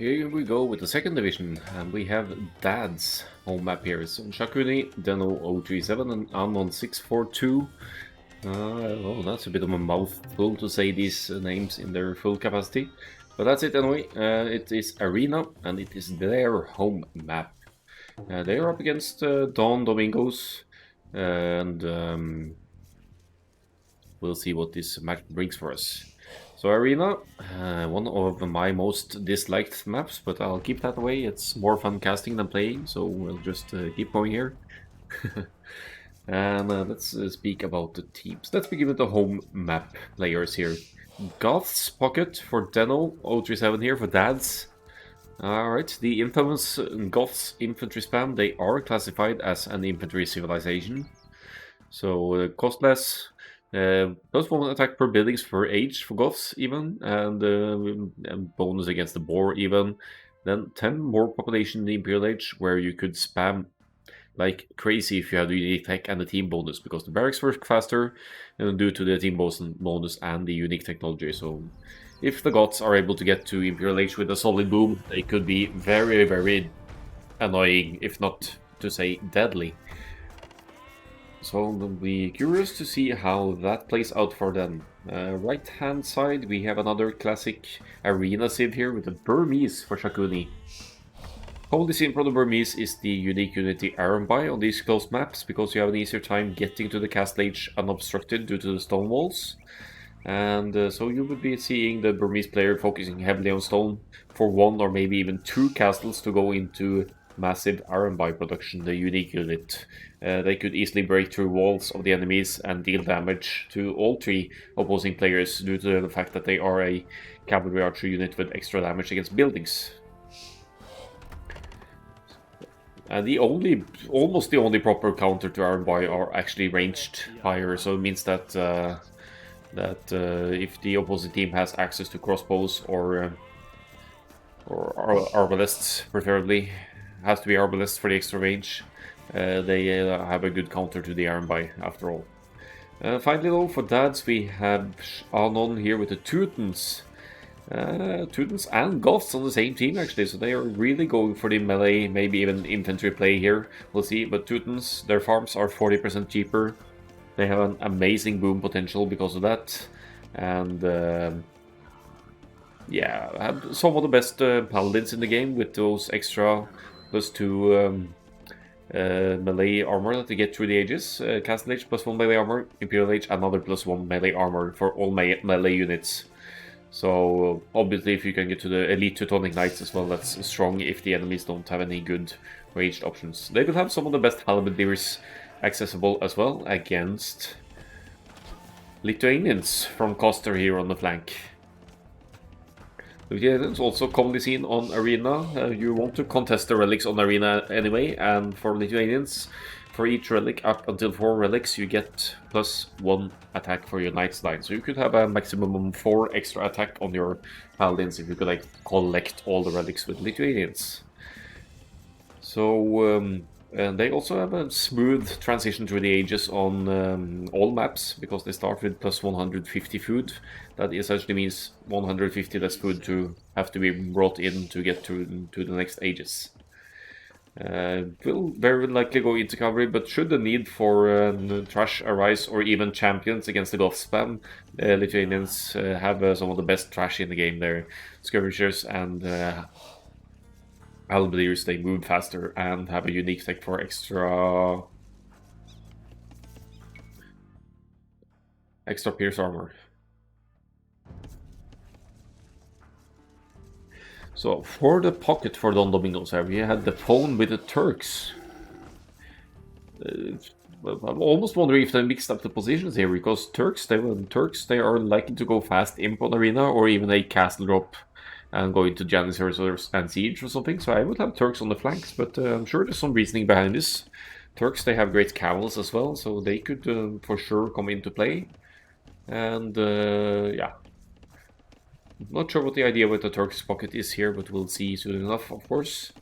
Here we go with the second division, and we have DADS home map here. So Shakuni, Deno 037 and Anon 642. Oh, that's a bit of a mouthful to say these names in their full capacity. But that's it anyway. It is Arena, and it is their home map. They are up against Domingos, and we'll see what this match brings for us. So Arena, one of my most disliked maps, but I'll keep that away. It's more fun casting than playing, so we'll just keep going here. And let's speak about the teams. Let's begin with the home map players here. Goth's Pocket for Deno, 037 here for DADS. Alright, the infamous Goths infantry spam, they are classified as an infantry civilization. So cost less, plus 1 attack per buildings per age for Goths even, and bonus against the boar even. Then 10 more population in the Imperial Age, where you could spam like crazy if you had the unique tech and the team bonus, because the barracks work faster due to the team bonus and the unique technology. So if the Goths are able to get to Imperial Age with a solid boom, they could be very, very annoying, if not to say deadly. So we'll be curious to see how that plays out for them. Right hand side, we have another classic arena civ here with the Burmese for Shakuni. Holy scene for the Burmese is the unique unity Iron Buy on these closed maps, because you have an easier time getting to the castle age unobstructed due to the stone walls. And so you would be seeing the Burmese player focusing heavily on stone for 1 or maybe even 2 castles to go into massive Iron Buy production, the unique unit. They could easily break through walls of the enemies and deal damage to all 3 opposing players due to the fact that they are a cavalry archer unit with extra damage against buildings. And almost the only proper counter to Iron Buy are actually ranged fire, so it means that if the opposing team has access to crossbows or arbalists, preferably, has to be arbalists for the extra range, they have a good counter to the Iron Buy after all. Finally though, for DADS we have Anon here with the Teutons. Teutons and Goths on the same team actually, so they are really going for the melee, maybe even infantry play here, we'll see. But Teutons, their farms are 40% cheaper. They have an amazing boom potential because of that, and yeah, have some of the best paladins in the game with those extra +2 melee armor that they get through the ages. Castle Age +1 melee armor, Imperial Age another +1 melee armor for all melee units. So obviously if you can get to the Elite Teutonic Knights as well, that's strong if the enemies don't have any good ranged options. They will have some of the best halberdiers accessible as well against Lithuanians from Koster here on the flank. Lithuanians also commonly seen on Arena. You want to contest the relics on Arena anyway, and for Lithuanians, for each relic up until 4 relics, you get +1 attack for your Knight's Line. So you could have a maximum of 4 extra attack on your Paladins if you could like collect all the relics with Lithuanians. So and they also have a smooth transition through the ages on all maps, because they start with +150 food. That essentially means 150 less food to have to be brought in to get to the next ages. Will very likely go into cavalry, but should the need for trash arise, or even champions against the Goth spam, Lithuanians have some of the best trash in the game there. Skirmishers and halberdiers, they move faster and have a unique tech for extra pierce armor. So for the pocket for Don Domingos, we had the phone with the Turks. I'm almost wondering if they mixed up the positions here, because Turks they are likely to go fast imp on Arena, or even a castle drop and go into Janissaries and Siege or something. So I would have Turks on the flanks, but I'm sure there's some reasoning behind this. Turks, they have great cavals as well, so they could for sure come into play. And yeah, not sure what the idea with the Turks pocket is here, but we'll see soon enough, of course.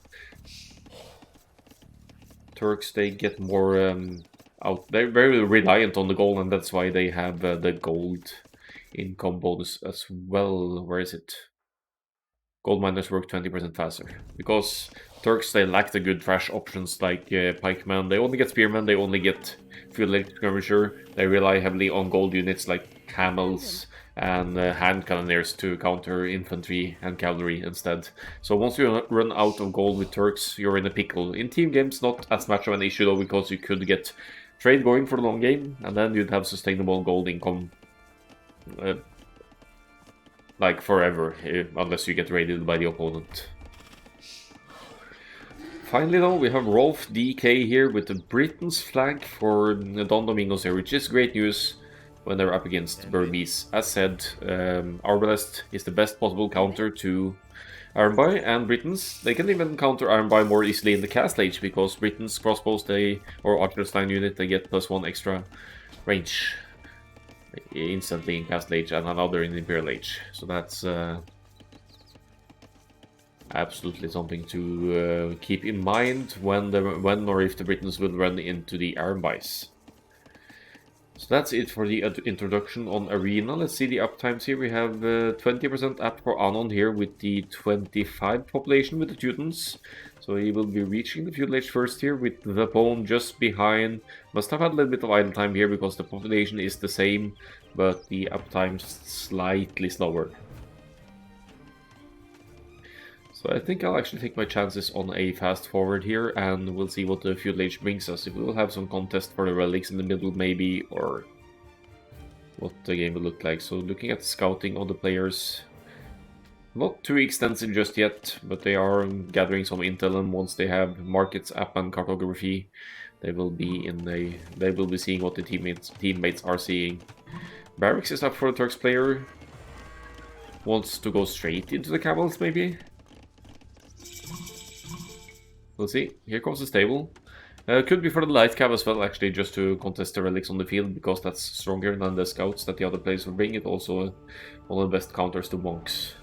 Turks, they get more out. They're very reliant on the gold, and that's why they have the gold income bonus as well. Where is it? gold miners work 20% faster. Because Turks, they lack the good trash options like pikemen. They only get spearmen, they only get field skirmisher. They rely heavily on gold units like camels and hand cannoneers to counter infantry and cavalry instead. So once you run out of gold with Turks, you're in a pickle. In team games, not as much of an issue though, because you could get trade going for the long game, and then you'd have sustainable gold income like forever, unless you get raided by the opponent. Finally though, we have Rolf DK here with the Britain's flag for Don Domingos here, which is great news when they're up against Burmese. As said, Arbalest is the best possible counter to Ironby, and Britons, they can even counter Ironby more easily in the Castle Age, because Britons crossbows, or Archer's line unit, they get +1 extra range instantly in Castle Age and another in Imperial Age. So that's absolutely something to keep in mind when or if the Britons will run into the Ironbys. So that's it for the introduction on Arena. Let's see the uptimes here. We have 20% up for Anon here with the 25 population with the Teutons. So he will be reaching the feudal age first here with the Pone just behind. Must have had a little bit of idle time here because the population is the same, but the uptime's slightly slower. So I think I'll actually take my chances on a fast forward here, and we'll see what the feudal age brings us. If we will have some contest for the relics in the middle maybe, or what the game will look like. So looking at scouting of the players, not too extensive just yet, but they are gathering some intel, and once they have markets, app and cartography, they will be seeing what the teammates are seeing. Barracks is up for a Turks player. Wants to go straight into the camels maybe. We'll see. Here comes the stable. Could be for the light cav as well, actually, just to contest the relics on the field, because that's stronger than the scouts that the other players will bring. It also one of the best counters to monks.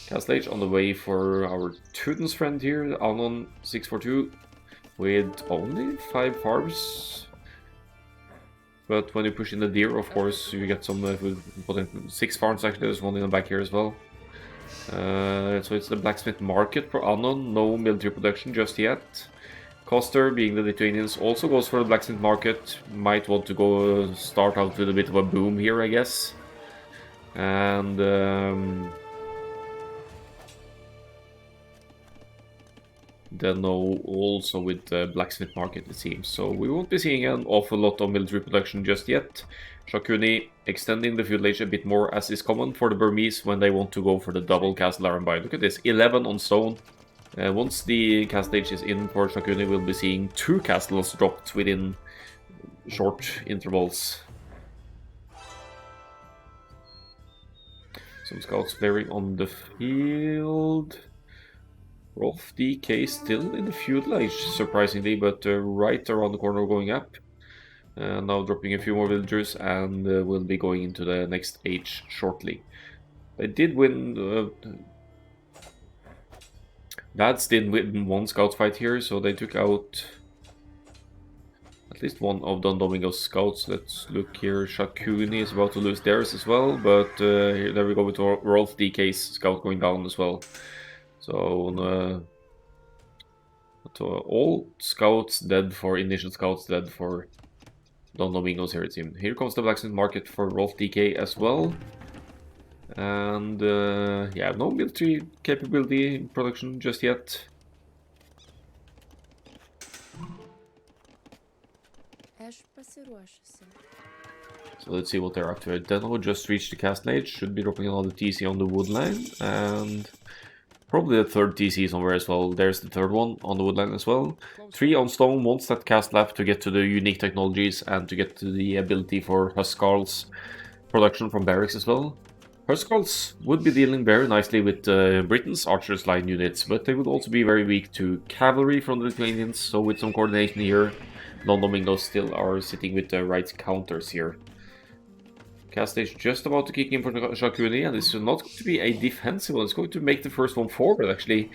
Castle Age on the way for our Teutons friend here, Anon 642, with only 5 farms. But when you push in the deer, of course, you get some with 6 farms actually. There's one in the back here as well. So it's the blacksmith market for Anon, no military production just yet. Koster, being the Lithuanians, also goes for the blacksmith market. Might want to go start out with a bit of a boom here, I guess. And Deno also with the blacksmith market, it seems. So we won't be seeing an awful lot of military production just yet. Shakuni extending the feudal age a bit more, as is common for the Burmese when they want to go for the double castle Ironby. Look at this, 11 on stone. Once the castle age is in for Shakuni, we'll be seeing 2 castles dropped within short intervals. Some scouts flaring on the field. Rolf DK still in the feudal age, surprisingly, but right around the corner going up. Now dropping a few more villagers, and will be going into the next age shortly. They did win. DADS did win one scout fight here, so they took out at least one of Don Domingos scouts. Let's look here. Shakuni is about to lose theirs as well, but there we go with Rolf DK's scout going down as well. So all scouts dead for initial scouts dead for Don Domingos here, it seems. Here comes the blacksmith market for Rolf DK as well. And yeah, no military capability in production just yet. So let's see what they're up to. Deno just reached the castle age, should be dropping another TC on the wood line, and probably the third TC somewhere as well. There's the third one on the woodline as well. 3 on stone wants that cast left to get to the unique technologies and to get to the ability for Huskarl's production from barracks as well. Huskarls would be dealing very nicely with Britain's archers line units, but they would also be very weak to cavalry from the Lithuanians, so with some coordination here, Don Domingos still are sitting with the right counters here. Cast stage just about to kick in for Shakuni, and this is not going to be a defensive one. It's going to make the first one forward, actually.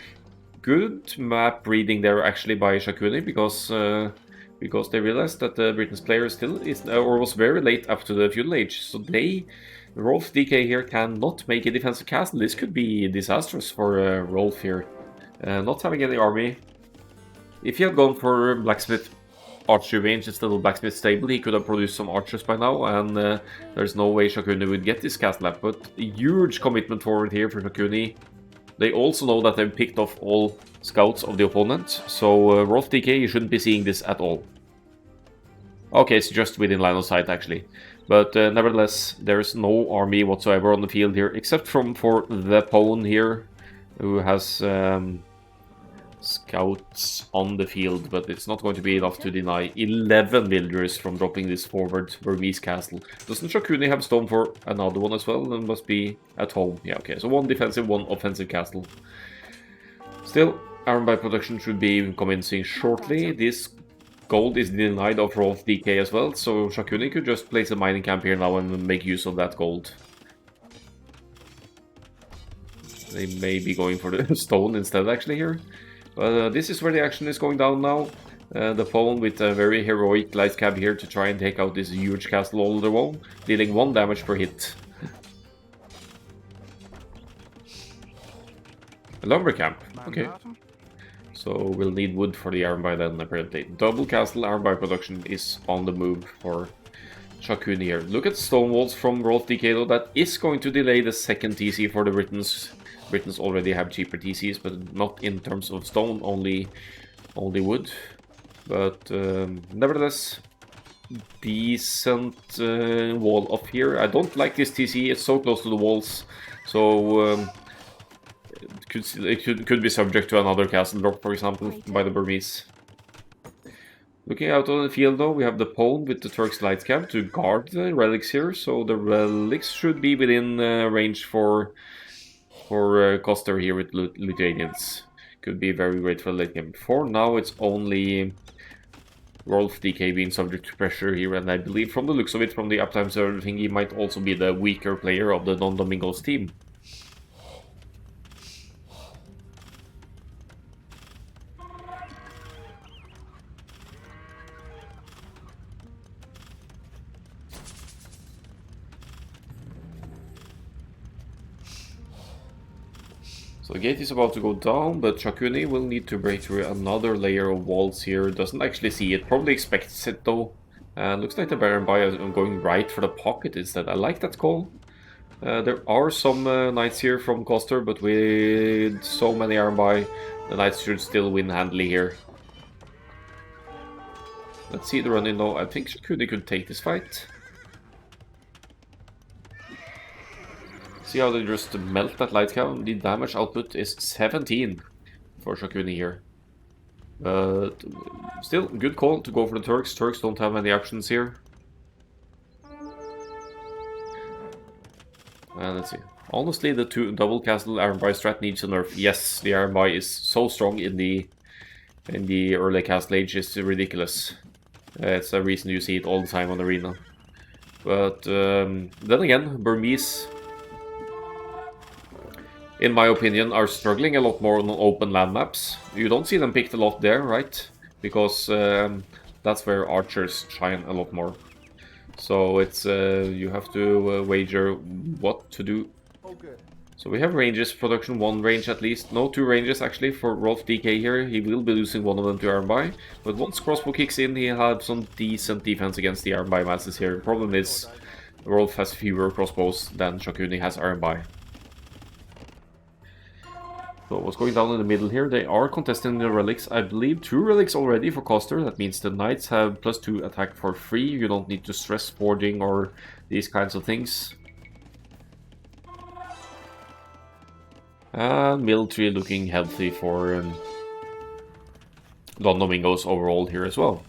Good map reading there, actually, by Shakuni, because they realized that the Britain's player still is, or was very late up to the feudal age. So they Rolf DK here cannot make a defensive castle. This could be disastrous for Rolf here. Not having any army. If he had gone for Blacksmith archery range instead of Blacksmith stable, he could have produced some archers by now, and there's no way Shakuni would get this castle up. But a huge commitment forward here for Shakuni. They also know that they've picked off all scouts of the opponent, so Rolf DK, you shouldn't be seeing this at all. Okay, it's just within line of sight actually. But nevertheless, there's no army whatsoever on the field here, except for the pawn here, who has scouts on the field, but it's not going to be enough to deny 11 villagers from dropping this forward Burmese castle. Doesn't Shakuni have stone for another one as well? And must be at home. Yeah, okay, so one defensive, one offensive castle. Still, iron by production should be commencing shortly. This gold is denied of Rolf DK as well, so Shakuni could just place a mining camp here now and make use of that gold. They may be going for the stone instead actually here. But this is where the action is going down now. The pawn with a very heroic light cab here to try and take out this huge castle all the wall, dealing 1 damage per hit. A lumber camp, okay. So we'll need wood for the iron by then apparently. Double castle iron by production is on the move for Shakuni here. Look at stone walls from Rolf DK though, that is going to delay the second TC for the Britons. Britons already have cheaper TCs, but not in terms of stone, only wood. But nevertheless, decent wall up here. I don't like this TC, it's so close to the walls, so it could be subject to another castle drop, for example, by the Burmese. Looking out on the field though, we have the pawn with the Turks light camp to guard the relics here, so the relics should be within range for Koster here with Lithuanians. Could be very great for late game. For now, it's only Rolf DK being subject to pressure here, and I believe from the looks of it, from the uptime server thing, he might also be the weaker player of the non-Domingos team. So the gate is about to go down, but Shakuni will need to break through another layer of walls here. Doesn't actually see it, probably expects it though. Looks like the Baron By is going right for the pocket instead. I like that call. There are some knights here from Koster, but with so many Iron By, the knights should still win handily here. Let's see the run in though. I think Shakuni could take this fight. See how they just melt that light cab. The damage output is 17 for Shakuni here. But still, good call to go for the Turks. Turks don't have any options here. Let's see. Honestly, the double castle Iron By strat needs a nerf. Yes, the Iron By is so strong in the early castle age, it's ridiculous. It's a reason you see it all the time on Arena. But then again, Burmese, in my opinion, are struggling a lot more on open land maps. You don't see them picked a lot there, right? Because that's where archers shine a lot more. So it's you have to wager what to do. Okay. So we have ranges, production 1 range at least. No 2 ranges actually for Rolf DK here. He will be losing one of them to Iron By. But once crossbow kicks in, he'll have some decent defense against the Iron By masses here. The problem is Rolf has fewer crossbows than Shakuni has Iron By. So what's going down in the middle here? They are contesting the relics. I believe 2 relics already for Koster. That means the knights have +2 attack for free. You don't need to stress forging or these kinds of things. And military looking healthy for Don Domingos overall here as well.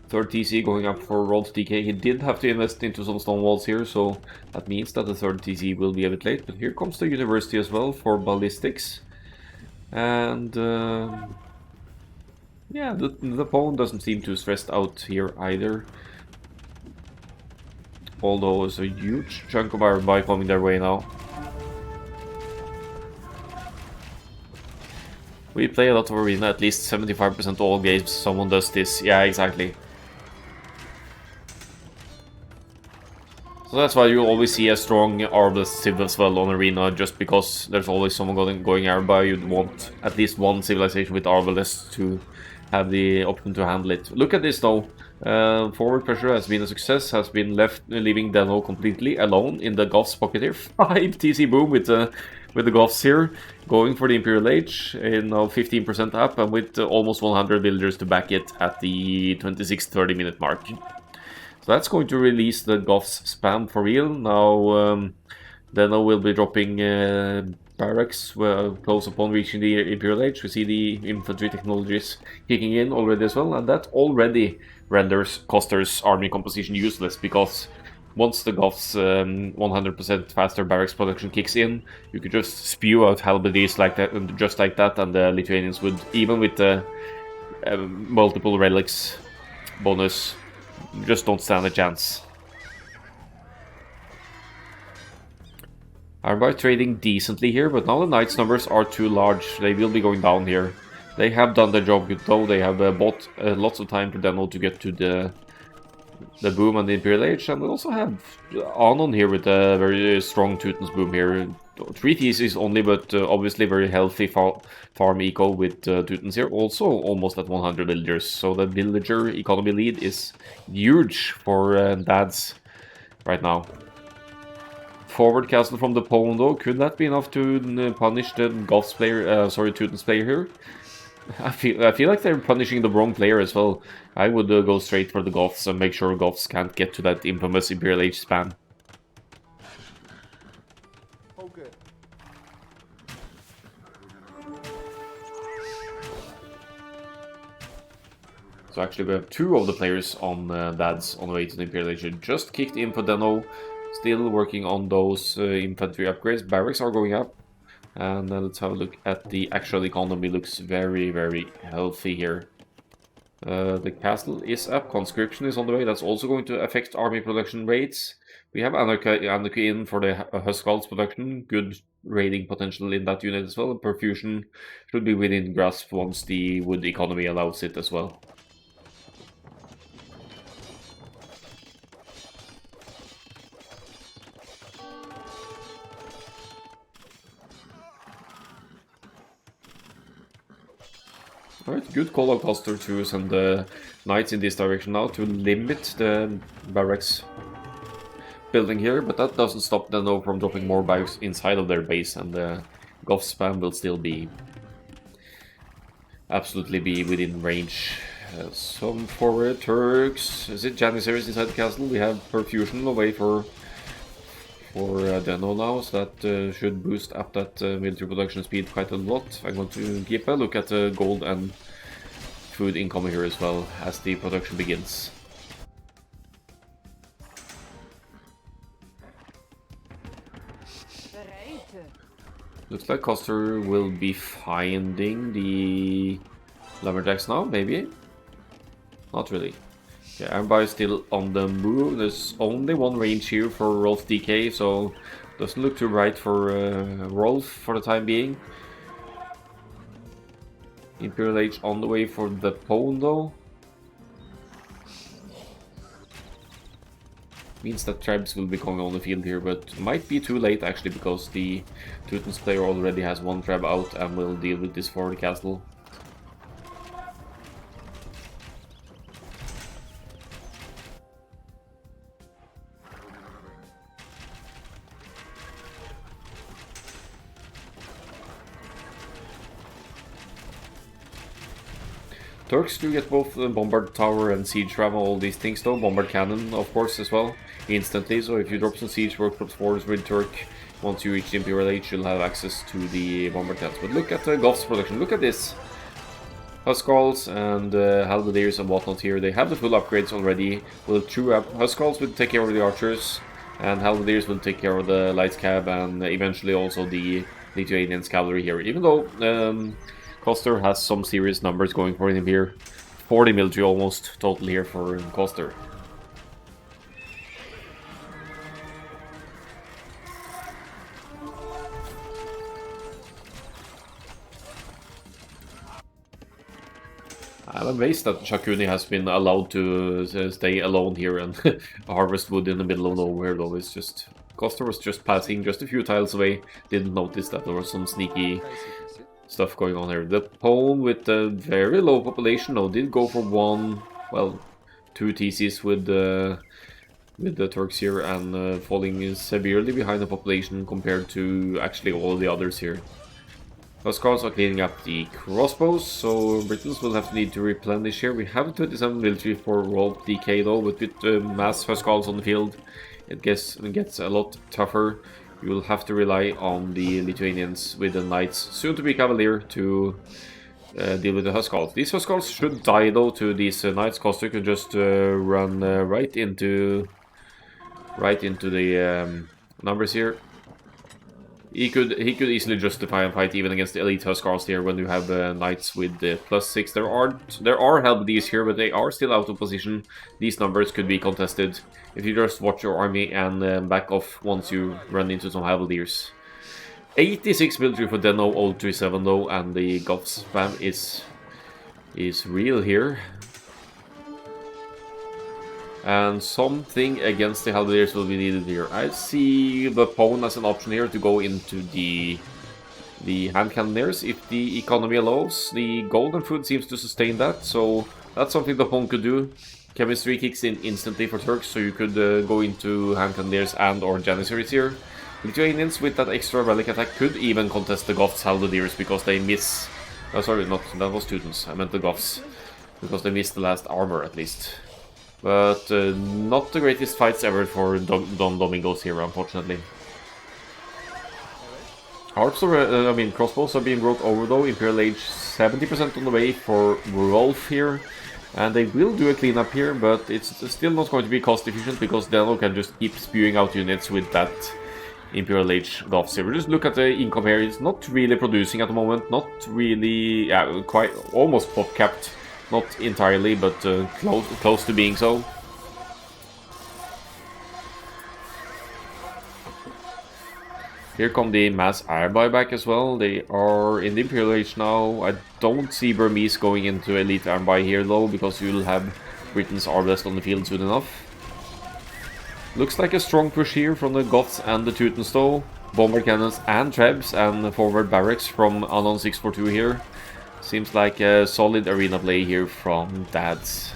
Third TC going up for Rolf DK. He did have to invest into some stone walls here, so that means that the third TC will be a bit late. But here comes the university as well for ballistics. And yeah, the pawn doesn't seem too stressed out here either. Although there's a huge chunk of Iron By coming their way now. We play a lot of Arena, at least 75% all games someone does this. Yeah, exactly. So that's why you always see a strong Arbalest civ as well on Arena, just because there's always someone going air by. You'd want at least one civilization with Arbalest to have the option to handle it. Look at this though. Forward pressure has been a success, has been leaving Deno completely alone in the Goths pocket here. 5 TC boom with the Goths here, going for the Imperial Age in now 15% up, and with almost 100 villagers to back it at the 26-30 minute mark. So that's going to release the Goths spam for real. Now Deno will be dropping barracks close upon reaching the Imperial Age. We see the infantry technologies kicking in already as well, and that already renders Coster's army composition useless, because once the Goths 100% faster barracks production kicks in, you could just spew out halberdiers like that, and just like that, and the Lithuanians would, even with the multiple relics bonus, just don't stand a chance. Armbar trading decently here, but now the Knights numbers are too large. They will be going down here. They have done their job good though. They have bought lots of time for Deno to get to the boom and the Imperial Age, and we also have Anon here with a very strong Teutons boom here. 3 theses only, but obviously very healthy farm eco with Teutons here, also almost at 100 villagers. So the villager economy lead is huge for DADS right now. Forward castle from the Pone though, could that be enough to punish the Goths player, Teutons player here? I feel like they're punishing the wrong player as well. I would go straight for the Goths and make sure Goths can't get to that infamous Imperial Age spam. Okay. So actually we have 2 of the players on DADS on the way to the Imperial Age. Just kicked in for Deno, still working on those infantry upgrades. Barracks are going up. And let's have a look at the actual economy. Looks very, very healthy here. The castle is up. Conscription is on the way. That's also going to affect army production rates. We have Anarchy in for the Huskarls production. Good raiding potential in that unit as well. And perfusion should be within grasp once the wood economy allows it as well. Alright, good call of Coster to send the Knights in this direction now to limit the barracks building here, but that doesn't stop Deno from dropping more barracks inside of their base, and the Goth spam will still be absolutely be within range. Some forward Turks. Is it Janissaries inside the castle? We have perfusion away for Deno now, so that should boost up that military production speed quite a lot. I'm going to keep a look at the gold and food incoming here as well as the production begins. Looks like Coster will be finding the lumberjacks now, maybe? Not really. Okay, Armbar is still on the move. There's only one range here for Rolf DK, so doesn't look too bright for Rolf for the time being. Imperial Age on the way for the Pone though. Means that tribes will be going on the field here, but might be too late actually, because the Teutons player already has 1 tribe out and will deal with this forward castle. Turks do get both Bombard Tower and Siege Ram, all these things though. Bombard Cannon, of course, as well, instantly. So if you drop some Siege Workshops forwards with Turk, once you reach the Imperial Age, you'll have access to the Bombard Cannons. But look at the Goths production, look at this! Huskarls and Halberdiers and whatnot here, they have the full upgrades already. Will chew up. Huskarls will take care of the archers, and Halberdiers will take care of the light cab, and eventually also the Lithuanians cavalry here. Even though Coster has some serious numbers going for him here. 40 military almost total here for Coster. I'm amazed that Shakuni has been allowed to stay alone here and harvest wood in the middle of nowhere, though. It's just... Costa was just passing just a few tiles away, didn't notice that there was some sneaky stuff going on here. The pawn with a very low population, though, did go for one, well, 2 TCs with the Turks here, and falling severely behind the population compared to actually all the others here. Huscarls are cleaning up the crossbows, so Britons will have to need to replenish here. We have 27 military for World DK though, but with mass Huscarls on the field, it gets a lot tougher. You will have to rely on the Lithuanians with the Knights, soon to be Cavalier, to deal with the Huscarls. These Huscarls should die though to these Knights. Costa could just run right into the numbers here. He could easily justify a fight even against the elite Huscarls here when you have Knights with +6. There are Halberdiers here, but they are still out of position. These numbers could be contested if you just watch your army and back off once you run into some Halberdiers. 86 military for Deno 037 though, and the Goth spam is real here. And something against the Halberdiers will be needed here. I see the pawn as an option here to go into the hand cannoneers if the economy allows. The golden food seems to sustain that, so that's something the pawn could do. Chemistry kicks in instantly for Turks, so you could go into hand cannoneers and or janissaries here. Lithuanians with that extra relic attack could even contest the Goths Halberdiers because they miss... Oh, sorry, not that was Teutons. I meant the Goths, because they missed the last armor at least. But not the greatest fights ever for Don Domingos here, unfortunately. Crossbows are being brought over though. Imperial Age 70% on the way for Rolf here. And they will do a cleanup here, but it's still not going to be cost efficient because Deno can just keep spewing out units with that Imperial Age Goths here. Just look at the income here. It's not really producing at the moment. Not really, yeah, quite almost pop capped. Not entirely, but close to being so. Here come the mass air buyback as well. They are in the Imperial Age now. I don't see Burmese going into elite air buy here though, because you'll have Britain's Arbalest on the field soon enough. Looks like a strong push here from the Goths and the Teutons though. Bomber cannons and trebs and forward barracks from Anon 642 here. Seems like a solid arena play here from DADS.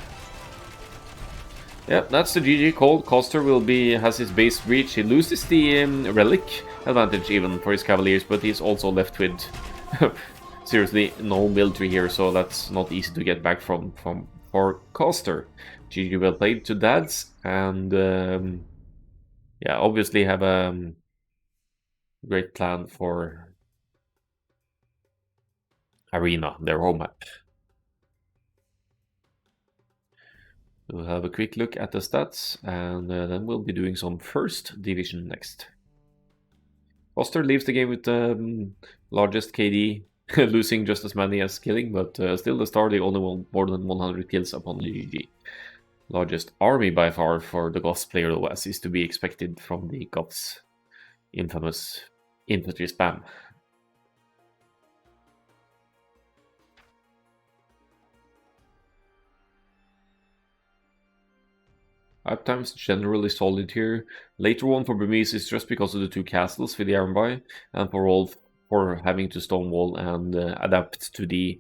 Yeah, that's the GG call. Coster has his base breach. He loses the relic advantage even for his Cavaliers, but he's also left with seriously no military here, so that's not easy to get back from for Coster. GG well played to DADS, and yeah, obviously have a great plan for Arena, their home map. We'll have a quick look at the stats, and then we'll be doing some first division next. Foster leaves the game with the largest KD, losing just as many as killing, but still the star, they only won more than 100 kills upon the GG. Largest army by far for the Goths player, though, as is to be expected from the Goths' infamous infantry spam. Uptime's generally solid here. Later one for Burmese is just because of the 2 castles with the Armby, and for Rolf for having to stonewall and adapt to the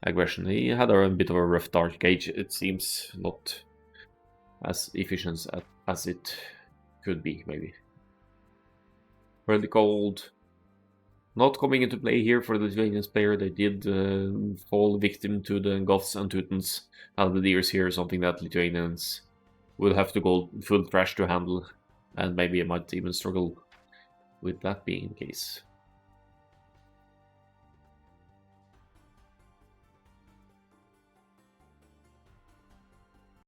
aggression. He had a bit of a rough dark gauge, it seems, not as efficient as it could be, maybe. Really cold. Not coming into play here for the Lithuanians player. They did fall victim to the Goths and Teutons Halberdiers here, something that Lithuanians will have to go full trash to handle, and maybe I might even struggle with that being the case.